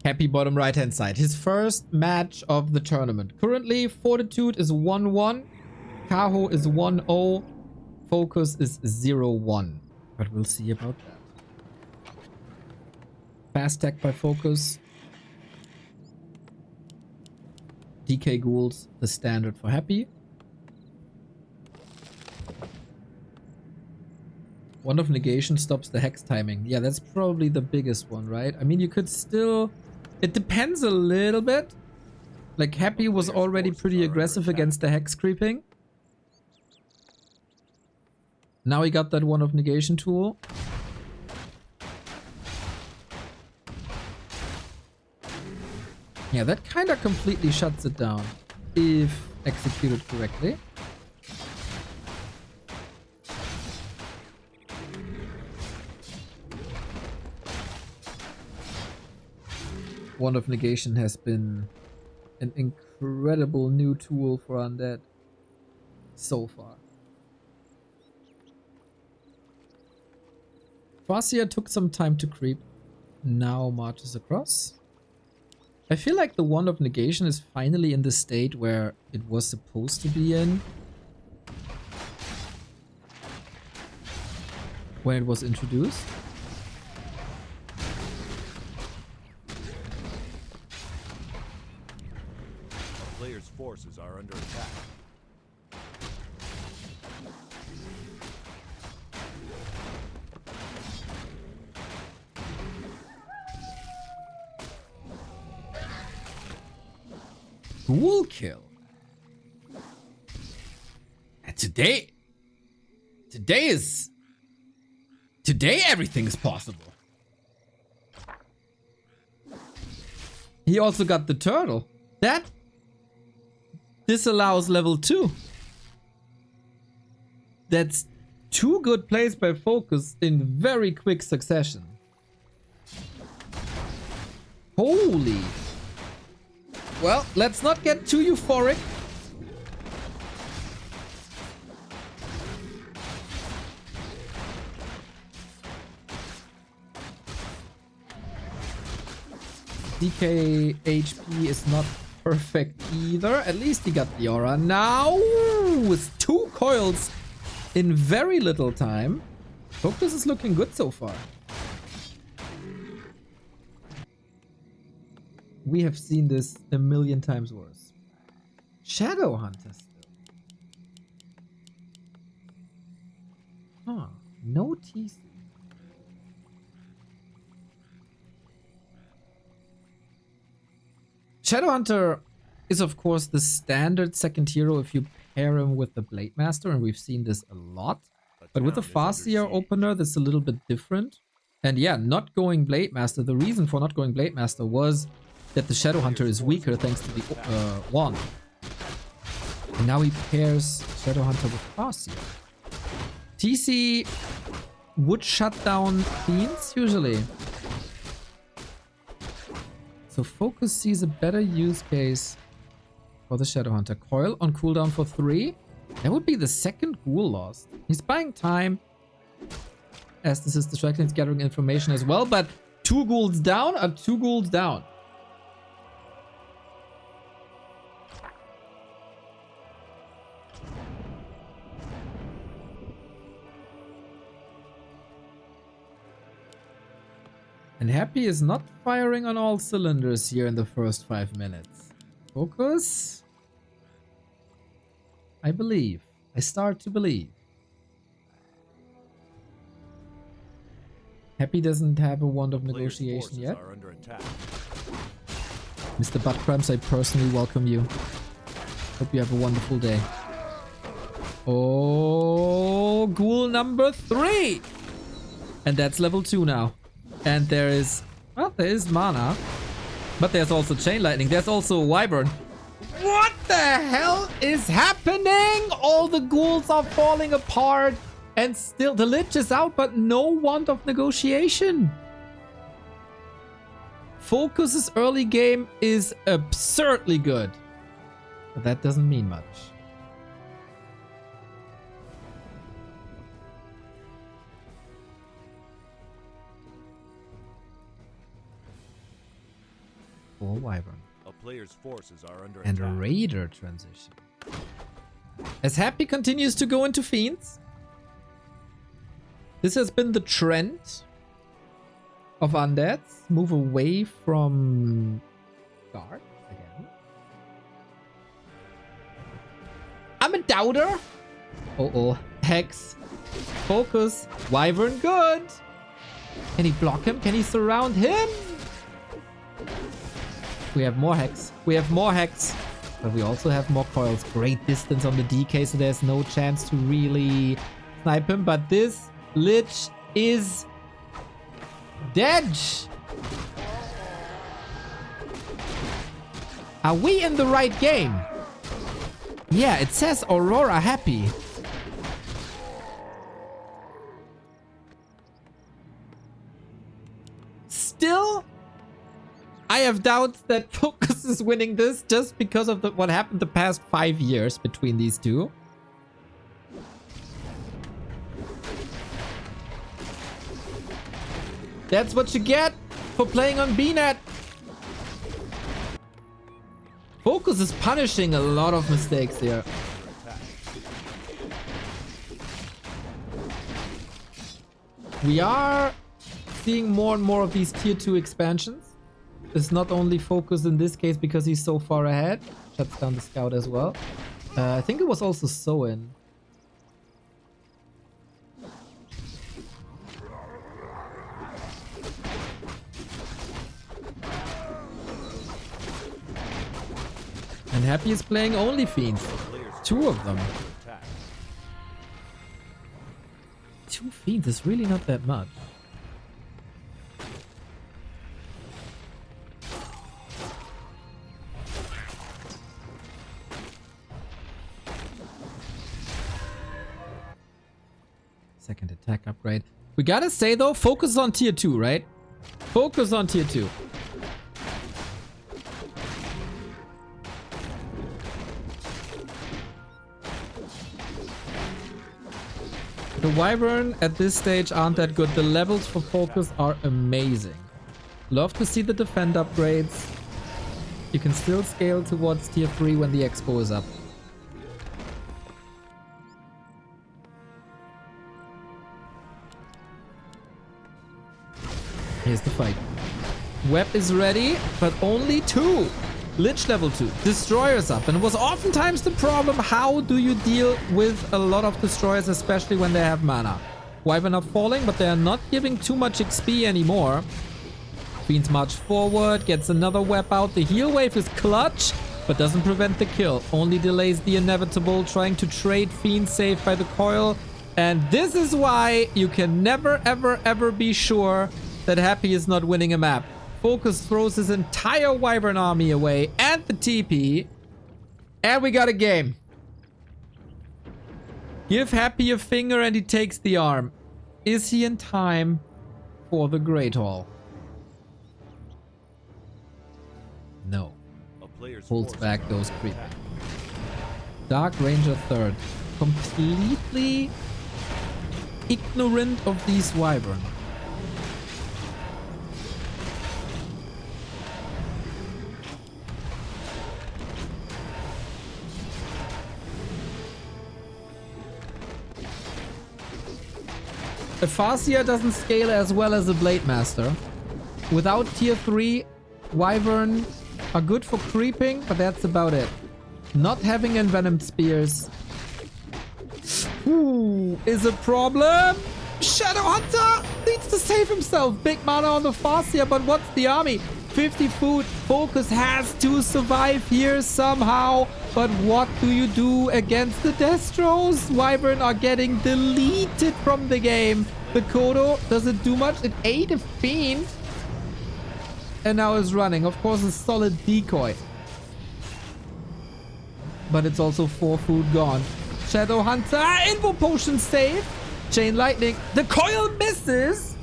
Happy bottom right hand side. His first match of the tournament. Currently, Fortitude is 1-1. Kaho is 1-0. Focus is 0-1. But we'll see about that. Fast tech by Focus. DK Ghouls, the standard for Happy. One of negation stops the hex timing. Yeah, that's probably the biggest one, right? I mean, you could still... It depends a little bit. Like, Happy was already pretty aggressive against the hex creeping. Now he got that one of negation tool. Yeah, that kind of completely shuts it down. If executed correctly. One of negation has been an incredible new tool for Undead so far. Farseer took some time to creep. Now marches across. I feel like the Wand of Negation is finally in the state where it was supposed to be in when it was introduced. A player's forces are under attack. Ghoul kill. And today everything is possible. He also got the turtle. That disallows level 2. That's 2 good plays by Focus in very quick succession. Holy. Well, let's not get too euphoric. DK HP is not perfect either. At least he got the aura now with 2 coils in very little time. Focus is looking good so far. We have seen this a million times worse. Shadow Hunter still. Huh. No TC. Shadowhunter is of course the standard second hero if you pair him with the Blade Master, and we've seen this a lot. But with the Farseer opener, that's a little bit different. And yeah, not going Blade Master, the reason for not going Blade Master was that the Shadowhunter is weaker thanks to the wand. And now he pairs Shadowhunter with Farseer. TC would shut down Fiends usually. So Focus sees a better use case for the Shadowhunter. Coil on cooldown for 3. That would be the second ghoul lost. He's buying time, as this is distracting, he's gathering information as well, but 2 ghouls down are 2 ghouls down. And Happy is not firing on all cylinders here in the first 5 minutes. Focus. I believe. I start to believe. Happy doesn't have a wand of negotiation yet. Mr. Buttcramps, I personally welcome you. Hope you have a wonderful day. Oh, ghoul number 3! And that's level 2 now. And there is... well, there is mana. But there's also Chain Lightning. There's also Wyvern. What the hell is happening? All the ghouls are falling apart. And still, the Lich is out, but no wand of negotiation. Focus's early game is absurdly good. But that doesn't mean much. 4 Wyvern. A player's forces are under And attack. Raider transition. As Happy continues to go into Fiends, this has been the trend of Undeads. Move away from Guard again. I'm a doubter. Uh-oh. Hex. Focus. Wyvern good. Can he block him? Can he surround him? We have more Hex. We have more Hex. But we also have more coils. Great distance on the DK, so there's no chance to really snipe him. But this Lich is dead. Are we in the right game? Yeah, it says Aurora Happy. Still, I have doubts that Focus is winning this just because of what happened the past 5 years between these two. That's what you get for playing on BNet. Focus is punishing a lot of mistakes here. We are seeing more and more of these tier 2 expansions. It's not only Focus in this case because he's so far ahead. Shuts down the scout as well. I think it was also Soin. And Happy is playing only Fiends. 2 of them. 2 Fiends is really not that much. Second attack upgrade. We gotta say though, focus on tier 2, right? Focus on tier 2. The Wyvern at this stage aren't that good. The levels for focus are amazing. Love to see the defend upgrades. You can still scale towards tier 3 when the expo is up. Here's the fight. Web is ready, but only 2. Lich level 2. Destroyers up. And it was oftentimes the problem, how do you deal with a lot of destroyers, especially when they have mana? Wyvern are falling, but they are not giving too much XP anymore. Fiends march forward, gets another web out. The heal wave is clutch, but doesn't prevent the kill. Only delays the inevitable, trying to trade Fiend saved by the coil. And this is why you can never, ever, ever be sure that Happy is not winning a map. Focus throws his entire Wyvern army away and the TP. And we got a game. Give Happy a finger and he takes the arm. Is he in time for the Great Hall? No. Pulls back, goes creeping. Dark Ranger third. Completely ignorant of these Wyvern. A Farseer doesn't scale as well as a Blade Master. Without tier 3, Wyvern are good for creeping, but that's about it. Not having Envenomed Spears is a problem. Shadowhunter needs to save himself. Big mana on the Farseer, but what's the army? 50 food. Focus has to survive here somehow. But what do you do against the Destros? Wyvern are getting deleted from the game. The Kodo doesn't do much. It ate a Fiend. And now is running. Of course, a solid decoy. But it's also 4 food gone. Shadowhunter. Invo Potion save. Chain Lightning. The coil misses.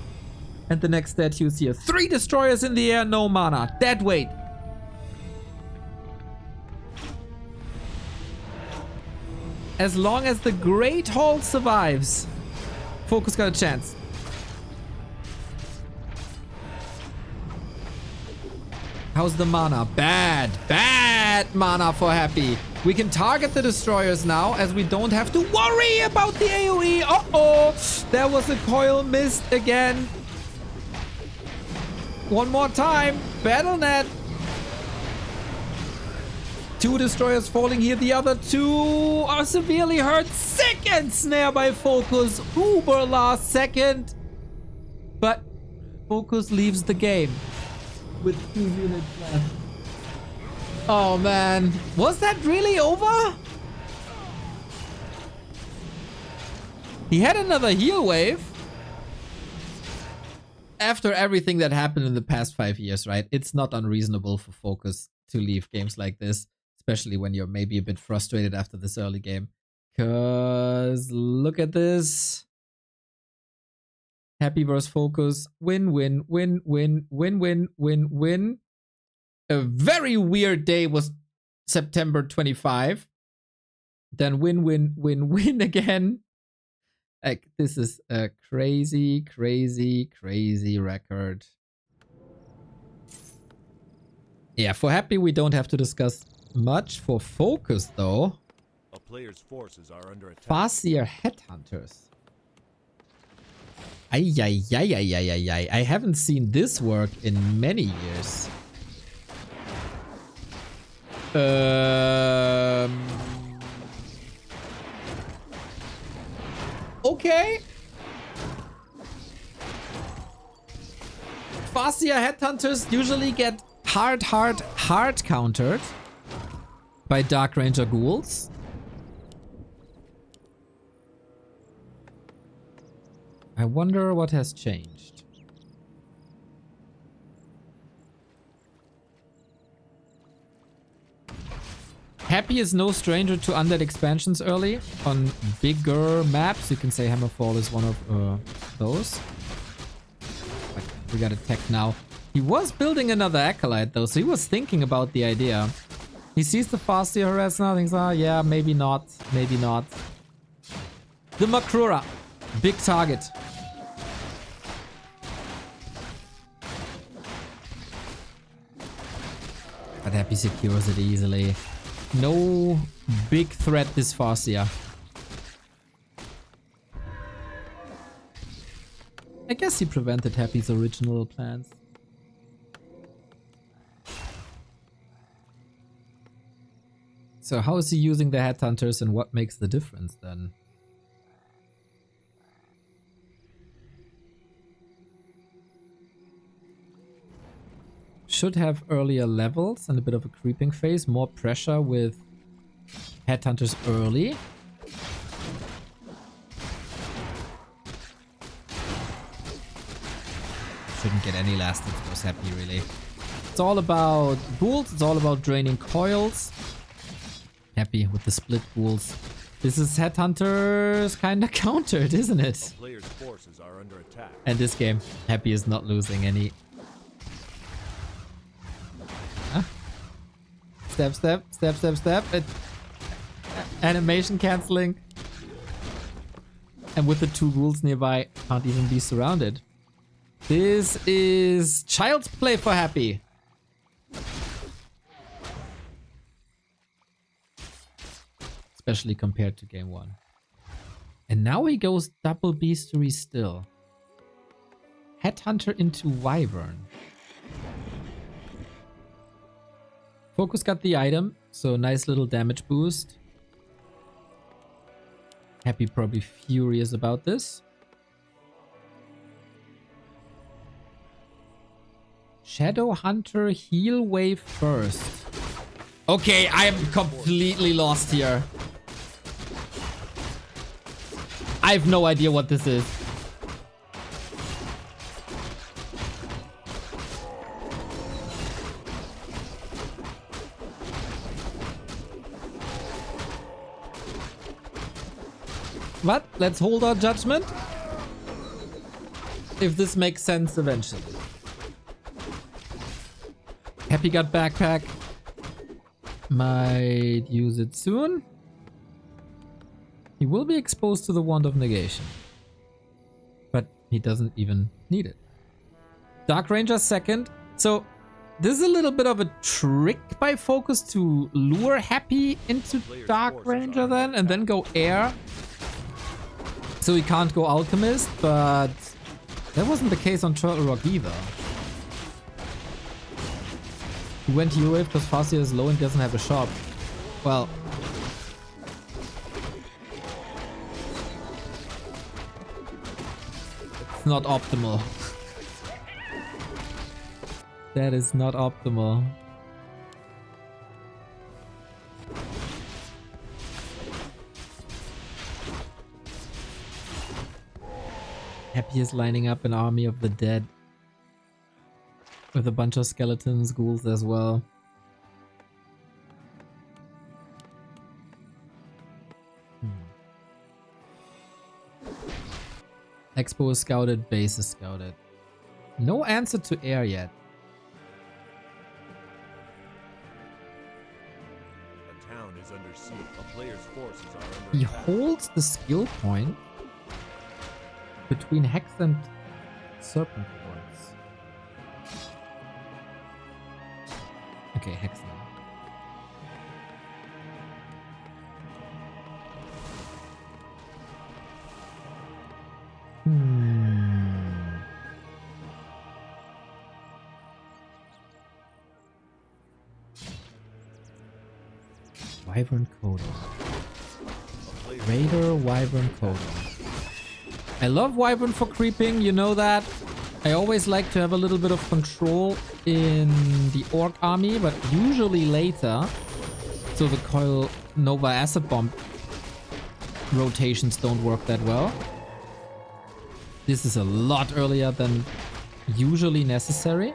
And the next statue's here. 3 destroyers in the air. No mana. Dead weight. As long as the Great Hall survives, Focus got a chance. How's the mana? Bad. Bad mana for Happy. We can target the destroyers now as we don't have to worry about the AoE. Uh-oh. There was a coil missed again. One more time. Battle.net. 2 destroyers falling here. The other 2 are severely hurt. Second snare by Focus. Uber last second. But Focus leaves the game with 2 units left. Oh man. Was that really over? He had another heal wave. After everything that happened in the past 5 years, right? It's not unreasonable for Focus to leave games like this. Especially when you're maybe a bit frustrated after this early game. Cause look at this. Happy versus Focus. Win, win, win, win, win, win, win, win. A very weird day was September 25. Then win, win, win, win again. Like, this is a crazy, crazy, crazy record. Yeah, for Happy, we don't have to discuss much. For Focus, though. A player's forces are under attack. Farseer Headhunters. Ay, ay, ay, ay, ay, ay, ay. I haven't seen this work in many years. Okay. Farseer Headhunters usually get hard countered by Dark Ranger ghouls. I wonder what has changed. Happy is no stranger to Undead expansions early on bigger maps. You can say Hammerfall is one of those. But we got a tech now. He was building another Acolyte though, so he was thinking about the idea. He sees the Farseer Harassment, thinks, oh yeah, maybe not, maybe not. The Makrura. Big target. But Happy secures it easily. No big threat this Farseer. I guess he prevented Happy's original plans. So how is he using the Headhunters and what makes the difference then? Should have earlier levels and a bit of a creeping phase. More pressure with Headhunters early. Shouldn't get any last hits, was Happy really. It's all about ghouls, it's all about draining coils. Happy with the split ghouls. This is Headhunters kinda countered, isn't it? Players' forces are under attack. And this game, Happy is not losing any. Step, step, step, step, step. Animation cancelling. And with the 2 ghouls nearby, can't even be surrounded. This is child's play for Happy. Especially compared to game 1. And now he goes double beastery still. Headhunter into Wyvern. Focus got the item, so nice little damage boost. Happy probably furious about this. Shadow Hunter heal wave first. Okay, I am completely lost here. I have no idea what this is. But let's hold our judgment. If this makes sense eventually. Happy got backpack. Might use it soon. He will be exposed to the Wand of Negation. But he doesn't even need it. Dark Ranger second. So This is a little bit of a trick by Focus to lure Happy into Dark Ranger then, and then go Air. So he can't go Alchemist, but that wasn't the case on Turtle Rock either. He went Heal Wave because Farseer is low and doesn't have a shop. Well... it's not optimal. That is not optimal. Happy is lining up an army of the dead. With a bunch of skeletons, ghouls as well. Expo is scouted, base is scouted. No answer to air yet. A town is under siege. A player's forces are under He attack. holds the skill point between Hex and Serpent Horns. Okay, Hex now. Wyvern Coda. Raider Wyvern Coda. I love Wyvern for creeping, you know that. I always like to have a little bit of control in the Orc army, but usually later. So the Coil Nova Acid Bomb rotations don't work that well. This is a lot earlier than usually necessary.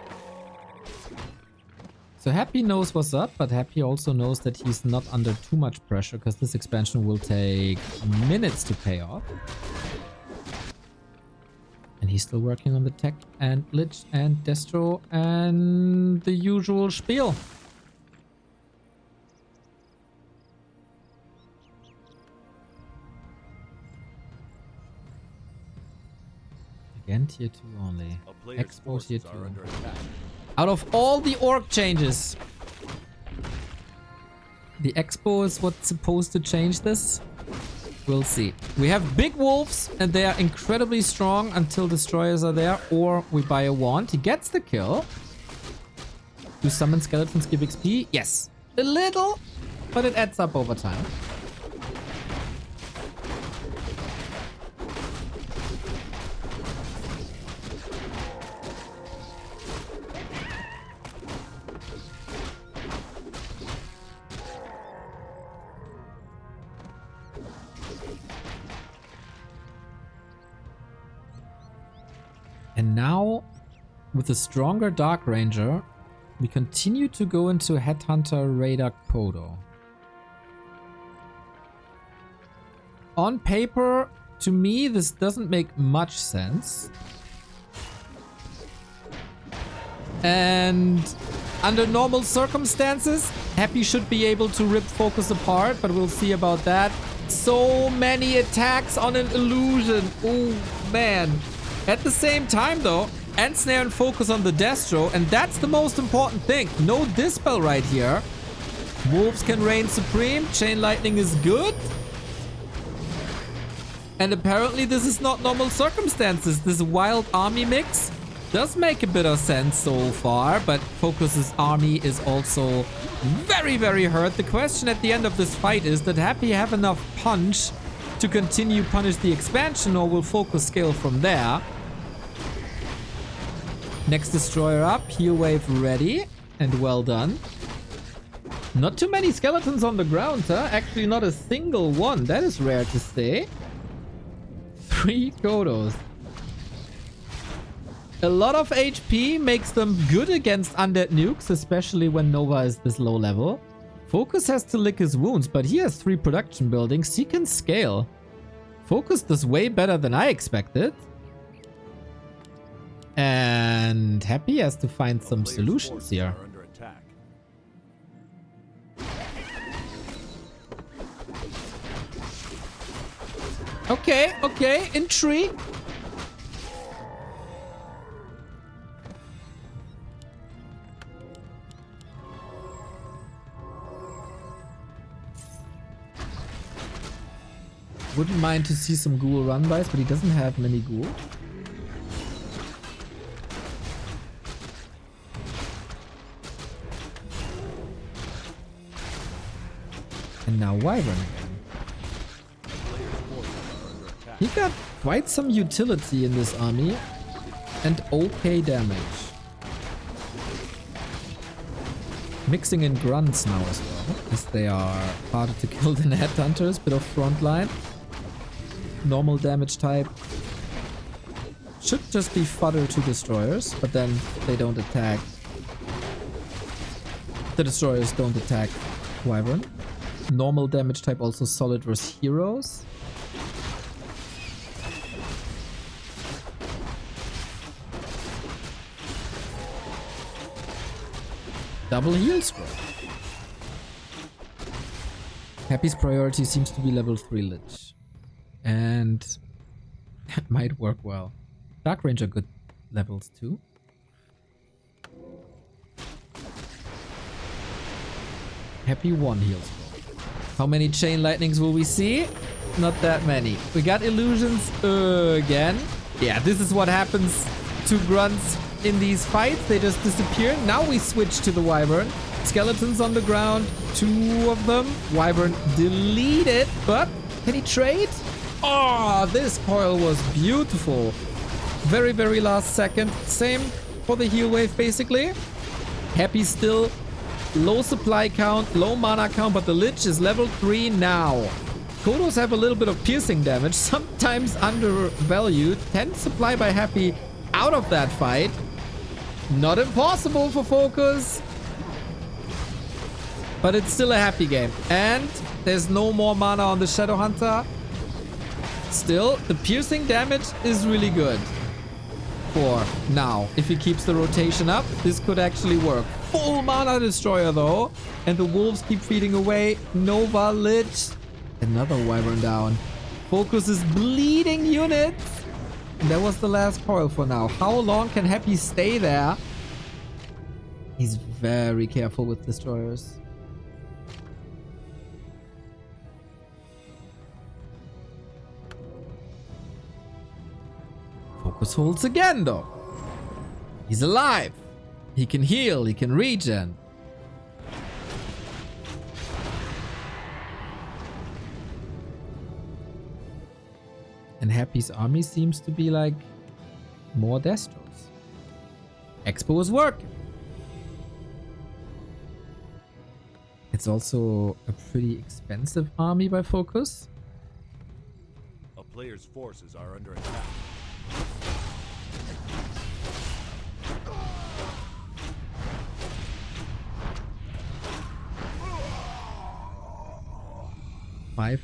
So Happy knows what's up, but Happy also knows that he's not under too much pressure because this expansion will take minutes to pay off. And he's still working on the tech and Lich and Destro and the usual spiel. Again, tier 2 only. Expo tier 2. Out of all the orc changes, the Expo is what's supposed to change this. We'll see. We have big wolves and they are incredibly strong until destroyers are there, or we buy a wand. He gets the kill. Do summon skeletons give XP? Yes. A little, but it adds up over time. And now, with a stronger Dark Ranger, we continue to go into Headhunter Raider Kodo. On paper, to me, this doesn't make much sense. And under normal circumstances, Happy should be able to rip Focus apart, but we'll see about that. So many attacks on an illusion. Oh, man. At the same time, though, Ensnare and Focus on the Destro, and that's the most important thing. No Dispel right here. Wolves can reign supreme. Chain Lightning is good. And apparently this is not normal circumstances. This wild army mix does make a bit of sense so far, but Focus's army is also very, very hurt. The question at the end of this fight is, did Happy have enough punch to continue punish the expansion, or will Focus scale from there? Next destroyer up, heal wave ready, and well done. Not too many skeletons on the ground, huh? Actually not a single one, that is rare to say. 3 Kodos. A lot of HP makes them good against undead nukes, especially when Nova is this low level. Focus has to lick his wounds, but he has 3 production buildings. He can scale. Focus does way better than I expected. And Happy has to find some solutions here. Okay, okay, intrigue. Wouldn't mind to see some ghoul run-bys, but he doesn't have many ghoul. And now Wyvern again. He got quite some utility in this army. And okay damage. Mixing in grunts now as well, as they are harder to kill than headhunters. Bit of frontline. Normal damage type. Should just be fodder to destroyers, but then they don't attack. The destroyers don't attack Wyvern. Normal damage type also solid versus heroes. Double heal scroll. Happy's priority seems to be level 3 Lich. And that might work well. Dark Range are good levels too. Happy 1 heal scroll. How many Chain Lightnings will we see? Not that many. We got illusions again. Yeah, this is what happens to grunts in these fights. They just disappear. Now we switch to the Wyvern. Skeletons on the ground. 2 of them. Wyvern deleted. But can he trade? Oh, this coil was beautiful. Very, very last second. Same for the heal wave, basically. Happy still. Low supply count, low mana count, but the Lich is level 3 now. Kodos have a little bit of piercing damage, sometimes undervalued. 10 supply by Happy out of that fight. Not impossible for Focus. But it's still a Happy game. And there's no more mana on the Shadowhunter. Still, the piercing damage is really good. For now. If he keeps the rotation up, this could actually work. Full mana destroyer though. And the wolves keep feeding away. Nova Lich. Another Wyvern down. Focus is bleeding units. And that was the last coil for now. How long can Happy stay there? He's very careful with destroyers. Focus holds again though. He's alive. He can heal. He can regen. And Happy's army seems to be like more Destros. Expo is working. It's also a pretty expensive army by Focus. A player's forces are under attack.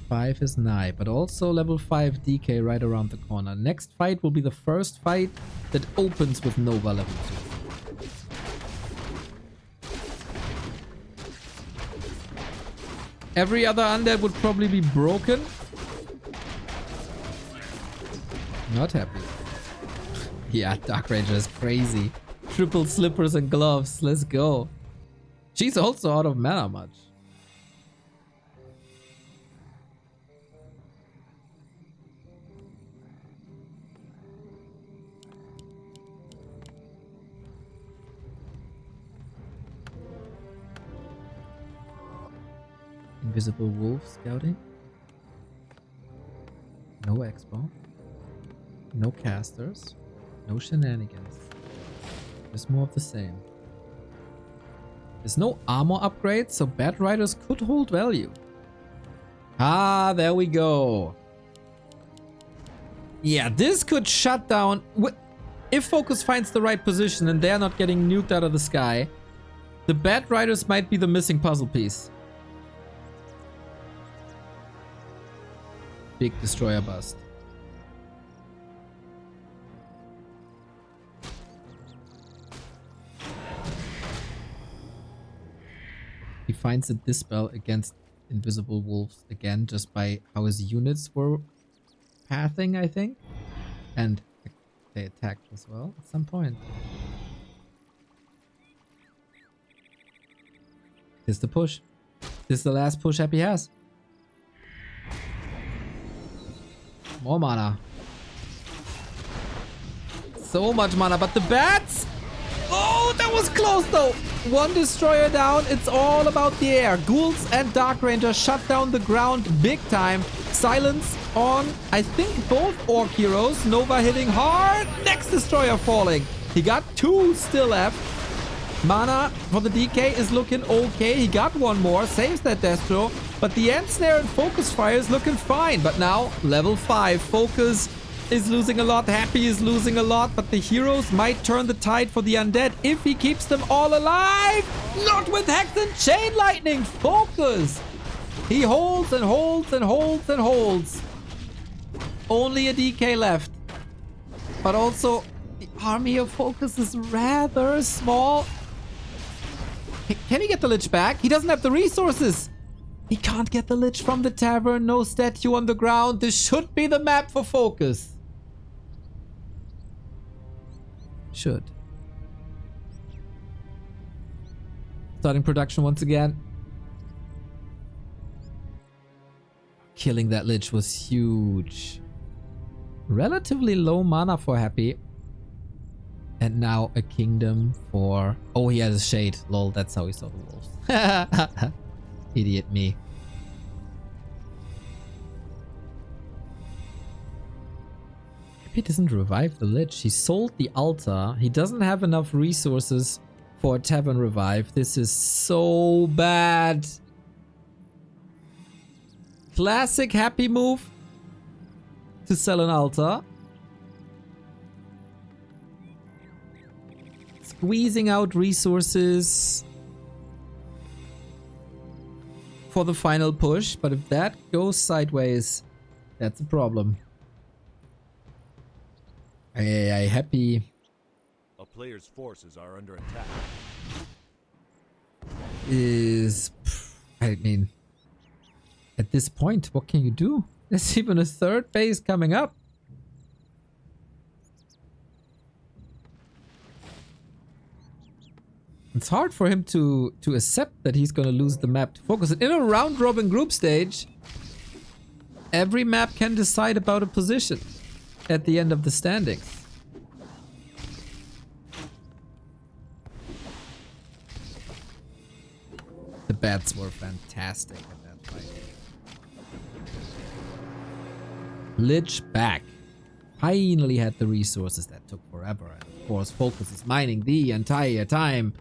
Five is nigh, but also level 5 DK right around the corner. Next fight will be the first fight that opens with Nova level 2. Every other undead would probably be broken. Not happy. Yeah, Dark Ranger is crazy. Triple slippers and gloves. Let's go. She's also out of mana much. Invisible wolf scouting. No expo. No casters. No shenanigans. Just more of the same. There's no armor upgrade, so Bat Riders could hold value. Ah, there we go. Yeah, this could shut down. If Focus finds the right position and they're not getting nuked out of the sky, the Bat Riders might be the missing puzzle piece. Big destroyer bust. He finds a dispel against invisible wolves again just by how his units were pathing, I think. And they attacked as well at some point. This is the push. This is the last push Happy has. More mana. So much mana, but the bats! Oh, that was close though! One destroyer down, it's all about the air. Ghouls and Dark Ranger shut down the ground big time. Silence on, I think, both Orc heroes. Nova hitting hard, next destroyer falling. He got 2 still left. Mana for the DK is looking okay. He got 1 more, saves that Destro. But the End Snare and Focus Fire is looking fine. But now, level 5. Focus is losing a lot. Happy is losing a lot. But the heroes might turn the tide for the Undead if he keeps them all alive. Not with Hex and Chain Lightning. Focus. He holds and holds and holds and holds. Only a DK left. But also, the army of Focus is rather small. Can he get the Lich back? He doesn't have the resources. He can't get the Lich from the tavern. No statue on the ground. This should be the map for Focus. Should. Starting production once again. Killing that Lich was huge. Relatively low mana for Happy. And now a kingdom for... Oh, he has a shade. Lol, that's how he saw the wolves. Idiot me. Happy doesn't revive the Lich. He sold the altar. He doesn't have enough resources for a tavern revive. This is so bad. Classic Happy move to sell an altar. Squeezing out resources for the final push, but if that goes sideways, that's a problem. Happy. A player's forces are under attack. I mean, at this point, what can you do? There's even a third phase coming up. It's hard for him to accept that he's going to lose the map to Focus. In a round-robin group stage, every map can decide about a position at the end of the standings. The bats were fantastic at that fight. Lich back. Finally had the resources. That took forever. And of course, Focus is mining the entire time.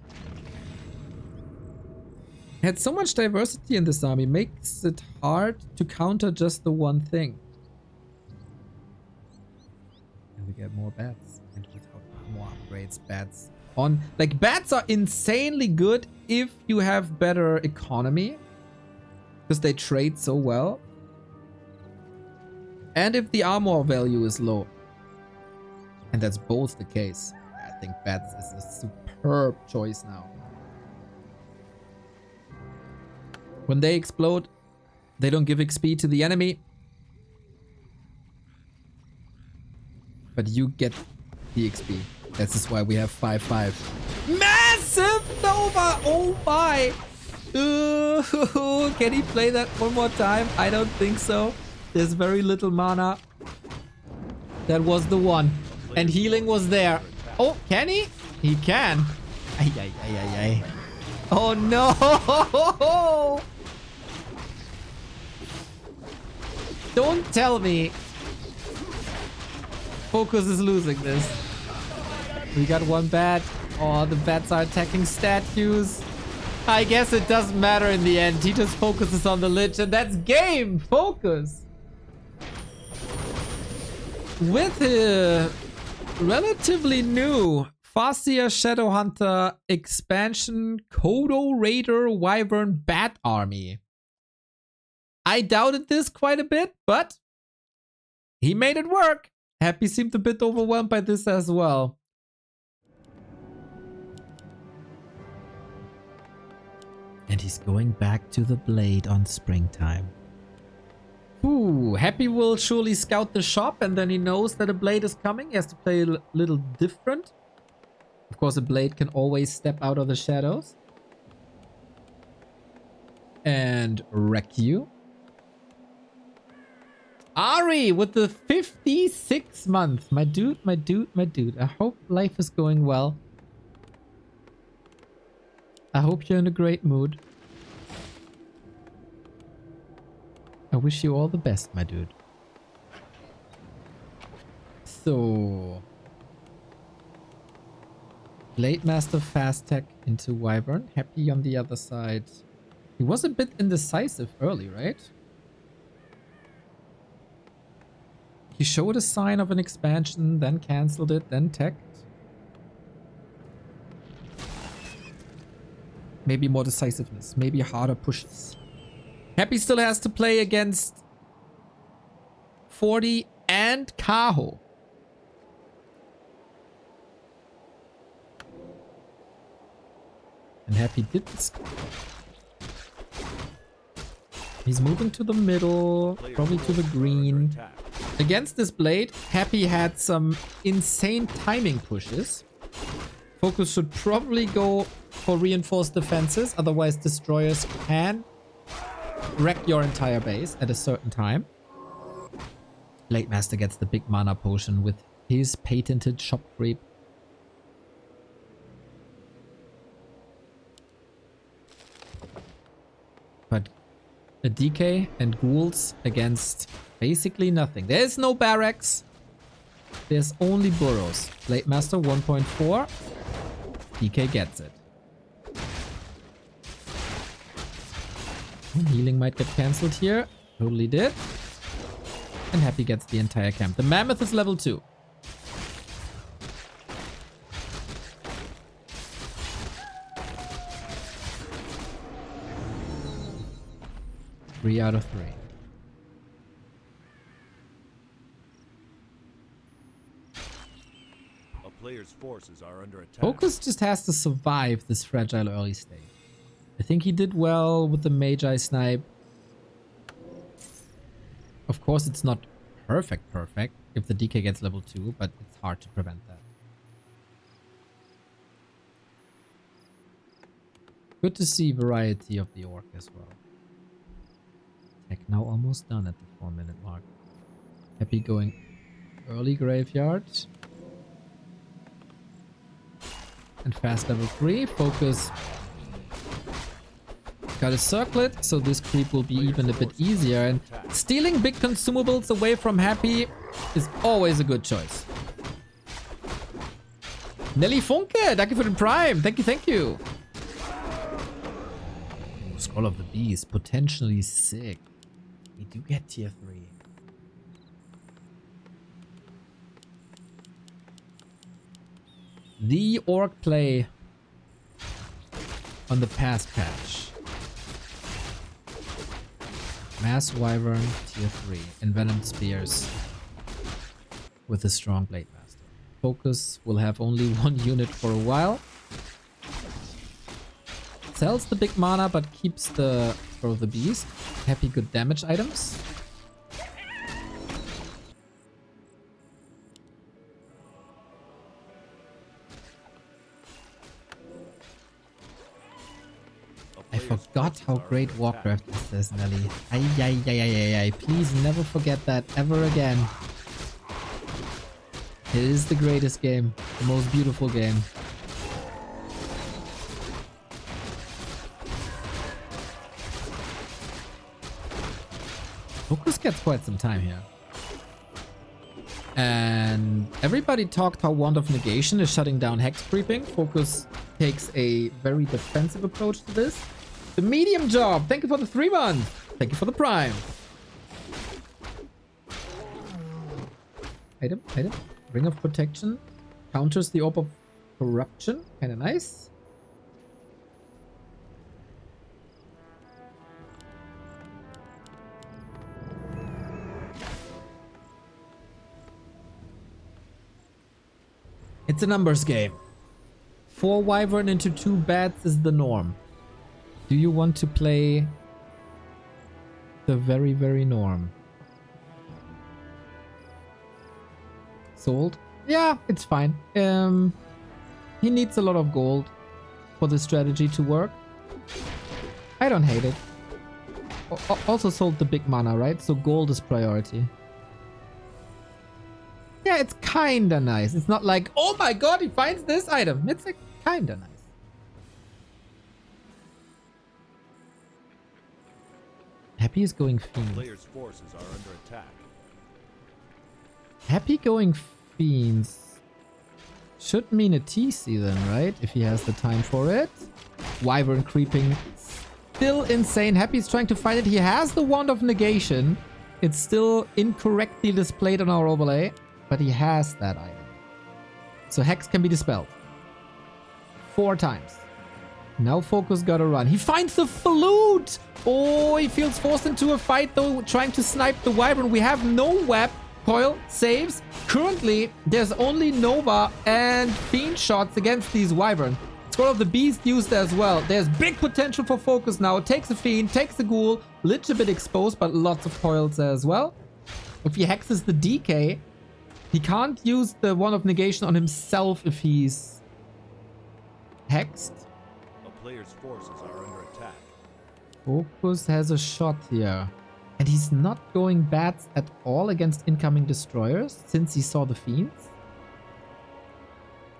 Had so much diversity in this army, makes it hard to counter just the one thing. And we get more bats. And without more upgrades, bats on... Like, bats are insanely good if you have better economy. Because they trade so well. And if the armor value is low. And that's both the case. I think bats is a superb choice now. When they explode, they don't give XP to the enemy. But you get the XP. That's just why we have 5-5. Massive Nova! Oh my! Can he play that one more time? I don't think so. There's very little mana. That was the one. And healing was there. Oh, can he? He can. Ay, ay, ay, ay, ay. Oh no! Don't tell me Focus is losing this. We got one bat. Oh, the bats are attacking statues. I guess it doesn't matter in the end. He just focuses on the Lich and that's game! Focus! With a relatively new Farseer Shadowhunter expansion Kodo Raider Wyvern Bat Army. I doubted this quite a bit, but he made it work. Happy seemed a bit overwhelmed by this as well. And he's going back to the blade on springtime. Ooh, Happy will surely scout the shop and then he knows that a blade is coming. He has to play a little different. Of course, a blade can always step out of the shadows. And wreck you. Henry with the 56th month. My dude, my dude, my dude. I hope life is going well. I hope you're in a great mood. I wish you all the best, my dude. So... Blade Master Fast Tech into Wyvern. Happy on the other side. He was a bit indecisive early, right? He showed a sign of an expansion, then cancelled it, then teched. Maybe more decisiveness, maybe harder pushes. Happy still has to play against 40 and Kaho. And Happy did this. He's moving to the middle, probably to the green. Against this blade, Happy had some insane timing pushes. Focus should probably go for reinforced defenses, otherwise destroyers can wreck your entire base at a certain time. Blade Master gets the big mana potion with his patented shop creep. But a DK and ghouls against basically nothing. There's no barracks. There's only burrows. Blade Master 1.4. DK gets it. Healing might get cancelled here. Totally did. And Happy gets the entire camp. The Mammoth is level 2. Three out of 3. A player's forces are under attack. Focus just has to survive this fragile early stage. I think he did well with the Magi snipe. Of course, it's not perfect if the DK gets level 2, but it's hard to prevent that. Good to see variety of the orc as well. Tech now almost done at the 4-minute mark. Happy going early graveyard. And fast level 3. Focus. Got a circlet, so this creep will be even a bit easier. And stealing big consumables away from Happy is always a good choice. Nelly Funke, danke für den Prime. Thank you, thank you. Ooh, Scroll of the Beast, potentially sick. We do get tier 3. The orc play on the past patch. Mass Wyvern tier 3. Envenomed Spears with a strong Blade Master. Focus will have only one unit for a while. Sells the big mana but keeps the Throw the Beast. Happy good damage items. I forgot how great Warcraft is, says Nelly. Ay. Please never forget that ever again. It is the greatest game. The most beautiful game. Focus gets quite some time here. And everybody talked how Wand of Negation is shutting down Hex creeping. Focus takes a very defensive approach to this. The medium job. Thank you for the 3 months. Thank you for the prime. Item. Ring of Protection. Counters the Orb of Corruption. Kinda nice. It's a numbers game. 4 Wyvern into 2 bats is the norm. Do you want to play the very, very norm? Sold? Yeah, it's fine. He needs a lot of gold for the strategy to work. I don't hate it. Also sold the big mana, right? So gold is priority. Yeah, it's kinda nice. It's not like, oh my god, he finds this item. It's like kinda nice. Happy is going Fiends. Players' forces are under attack. Happy going Fiends should mean a TC then, right? If he has the time for it. Wyvern creeping. Still insane. Happy is trying to find it. He has the Wand of Negation. It's still incorrectly displayed on our overlay. But he has that item. So Hex can be dispelled. 4 times. Now Focus gotta run. He finds the flute! Oh, he feels forced into a fight though, trying to snipe the Wyvern. We have no web. Coil saves. Currently, there's only Nova and Fiend shots against these Wyvern. Scroll of the Beast used as well. There's big potential for Focus now. It takes a Fiend, takes a Ghoul. Little bit exposed, but lots of coils as well. If he hexes the DK, he can't use the Wand of Negation on himself if he's hexed. A player's forces are under attack. Focus has a shot here. And he's not going bats at all against incoming destroyers since he saw the Fiends.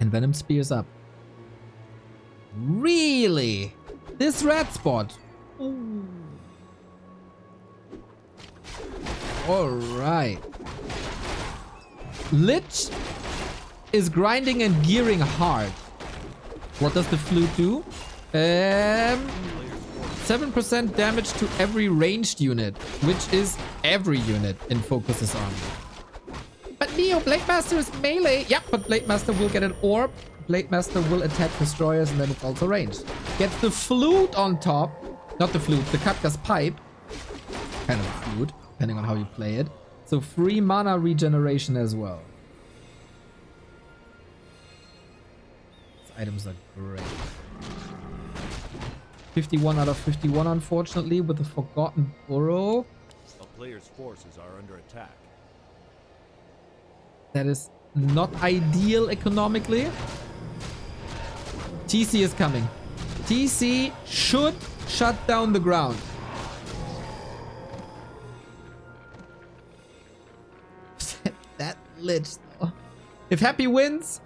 And Venom spears up. Really? This red spot? Ooh. Alright. Lich is grinding and gearing hard. What does the flute do? 7% damage to every ranged unit, which is every unit in Focus's army. But Neo, Blade Master is melee. Yep, but Blade Master will get an orb. Blade Master will attack destroyers and then it's also ranged. Gets the flute on top. Not the flute, the Katka's pipe. Kind of flute, depending on how you play it. So free mana regeneration as well. These items are great. 51 out of 51, unfortunately, with the Forgotten Burrow. A player's forces are under attack. That is not ideal economically. TC is coming. TC should shut down the ground. That Lich, though. If Happy wins,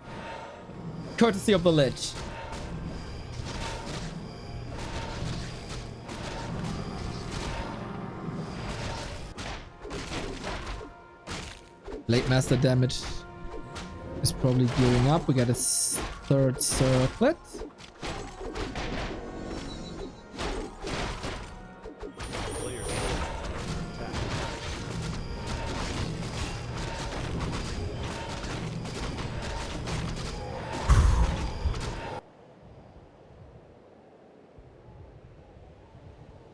courtesy of the Lich. Blade Master damage is probably gearing up. We got a 3rd circlet. Players' forces are under attack.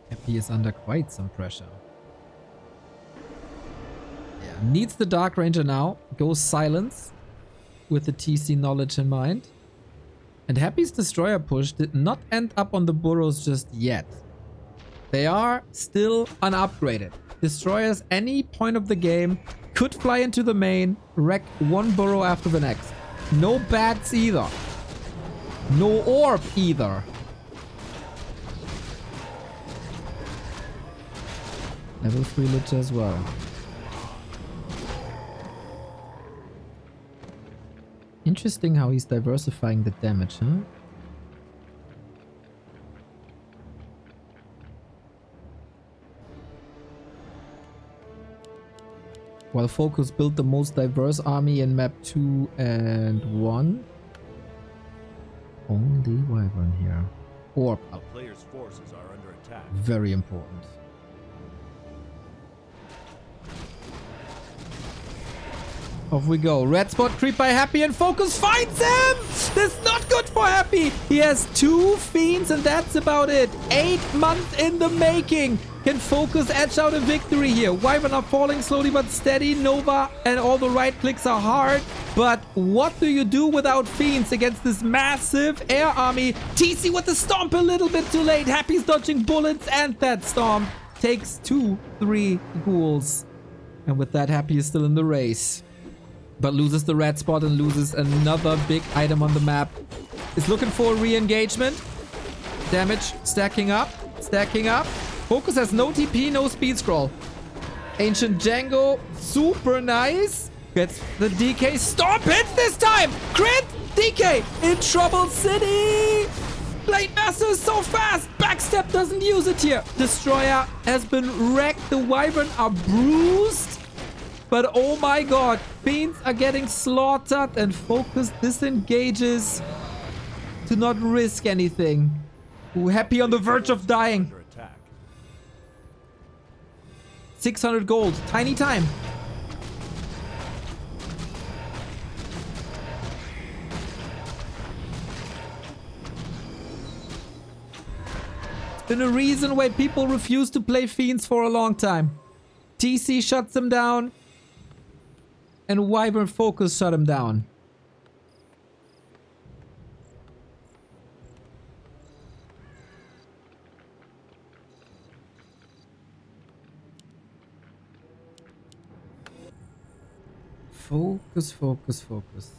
Happy is under quite some pressure. Needs the Dark Ranger now. Goes Silence with the TC knowledge in mind. And Happy's Destroyer push did not end up on the burrows just yet. They are still unupgraded. Destroyers any point of the game could fly into the main, wreck one burrow after the next. No bats either. No orb either. Level 3 Lich as well. Interesting how he's diversifying the damage, huh? While Focus built the most diverse army in map 2 and 1. Only Wyvern here. Orb A up. player's forces are under attack. Very important. Off we go. Red spot creep by Happy and Focus finds him! That's not good for Happy! He has 2 Fiends and that's about it. 8 months in the making. Can Focus edge out a victory here? Wyvern are falling slowly but steady. Nova and all the right clicks are hard. But what do you do without Fiends against this massive air army? TC with the stomp a little bit too late. Happy's dodging bullets and that stomp takes 2-3 ghouls. And with that, Happy is still in the race. But loses the red spot and loses another big item on the map. Is looking for a re-engagement. Damage stacking up. Stacking up. Focus has no TP, no speed scroll. Ancient Django, super nice. Gets the DK. Stomp hits this time. Crit. DK in Trouble City. Blade Master is so fast. Backstep doesn't use it here. Destroyer has been wrecked. The Wyvern are bruised. But oh my god. Fiends are getting slaughtered. And Focus disengages to not risk anything. Ooh, Happy on the verge of dying. Under attack. 600 gold. Tiny time. It's been a reason why people refuse to play Fiends for a long time. TC shuts them down. And Wyvern Focus shut him down. Focus, focus, focus.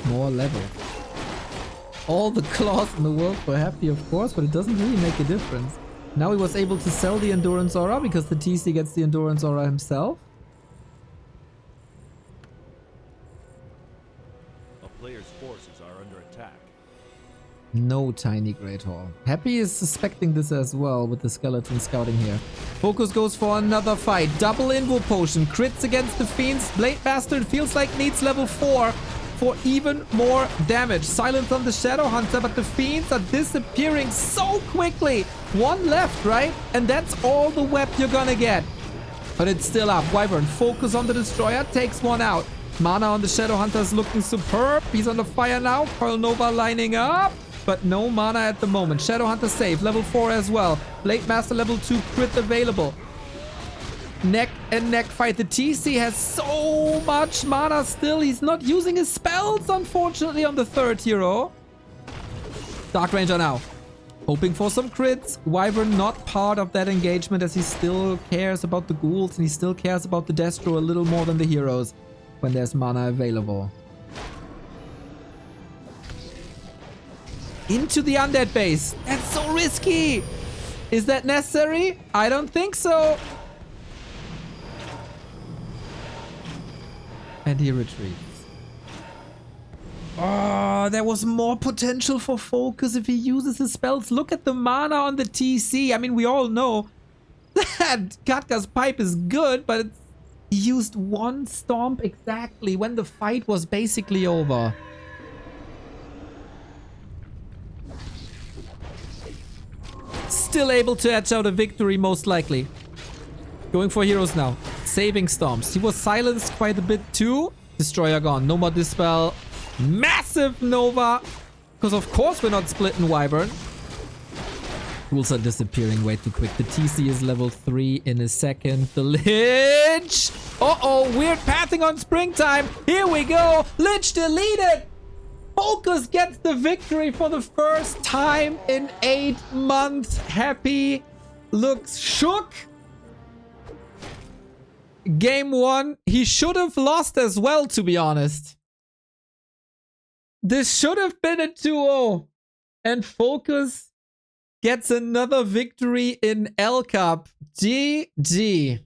More level. All the claws in the world were happy, of course, but it doesn't really make a difference. Now he was able to sell the Endurance Aura because the TC gets the Endurance Aura himself. A player's forces are under attack. No Tiny Great Hall. Happy is suspecting this as well with the skeleton scouting here. Focus goes for another fight. Double Invo Potion. Crits against the Fiends. Blade Master, it feels like needs level 4 for even more damage. Silence on the Shadow Hunter, but the Fiends are disappearing so quickly. One left, right? And that's all the web you're gonna get. But it's still up. Wyvern, Focus on the Destroyer, takes one out. Mana on the Shadow Hunter is looking superb. He's on the fire now. Pearl Nova lining up. But no mana at the moment. Shadow Hunter save, level 4 as well. Blade Master level 2 crit available. Neck and neck fight. The TC has so much mana still. He's not using his spells, unfortunately, on the third hero. Dark Ranger now. Hoping for some crits. Wyvern not part of that engagement as he still cares about the ghouls and he still cares about the Destro a little more than the heroes when there's mana available. Into the Undead base. That's so risky. Is that necessary? I don't think so. And he retreats. Oh, there was more potential for Focus if he uses his spells. Look at the mana on the TC. I mean, we all know that Katka's pipe is good, but he used one stomp exactly when the fight was basically over. Still able to edge out a victory, most likely. Going for heroes now. Saving stomps. He was silenced quite a bit too. Destroyer gone. No more Dispel. Massive Nova. Because of course we're not splitting Wyvern. Ghouls are disappearing way too quick. The TC is level 3 in a second. The Lich. Uh-oh. Weird pathing on Springtime. Here we go. Lich deleted. Focus gets the victory for the first time in 8 months. Happy looks shook. Game 1. He should have lost as well, to be honest. This should have been a 2-0. And Focus gets another victory in L Cup. GG.